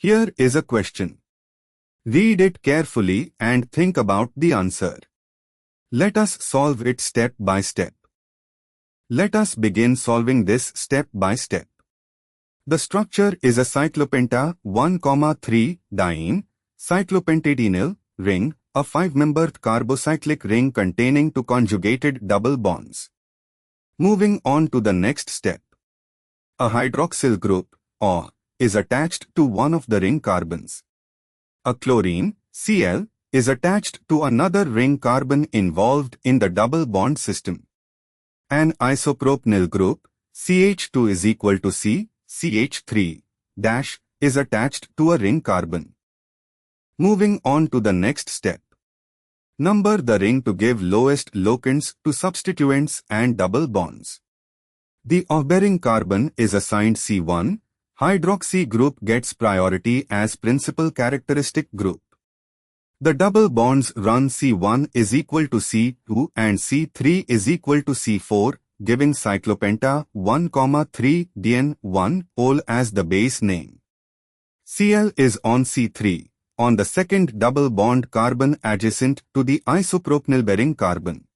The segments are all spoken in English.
Here is a question. Read it carefully and think about the answer. Let us solve it step by step. Let us begin solving this step by step. The structure is a cyclopenta 1,3-diene cyclopentadienyl ring, a 5-membered carbocyclic ring containing 2 conjugated double bonds. Moving on to the next step. A hydroxyl group, or, is attached to one of the ring carbons. A chlorine, Cl, is attached to another ring carbon involved in the double bond system. An isopropenyl group, CH2 is equal to C, CH3, dash, is attached to a ring carbon. Moving on to the next step. Number the ring to give lowest locants to substituents and double bonds. The off-bearing carbon is assigned C1, hydroxy group gets priority as principal characteristic group. The double bonds run C1 is equal to C2 and C3 is equal to C4, giving cyclopenta 1,3-diene-1-ol as the base name. Cl is on C3, on the second double bond carbon adjacent to the isopropenyl bearing carbon.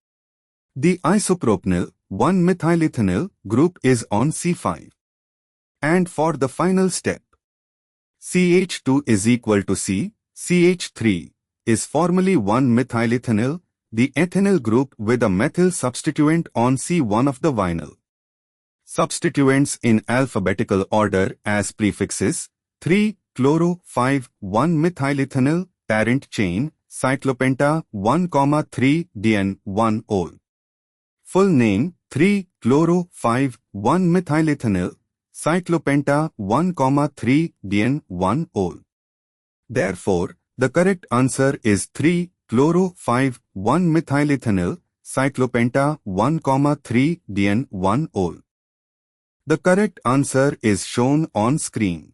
The isopropenyl 1-methylethanol group is on C5. And for the final step, CH2 is equal to C, CH3 is formally 1-methylethanol, the ethanol group with a methyl substituent on C1 of the vinyl. Substituents in alphabetical order as prefixes: 3-chloro-5-1-methylethanol, parent chain, cyclopenta 1,3-diene-1-ol. Full name: 3-chloro-5-1-methylethanol, cyclopenta 1,3-diene-1-ol. Therefore, the correct answer is 3-chloro-5-1-methylethanol, cyclopenta 1,3-diene-1-ol. The correct answer is shown on screen.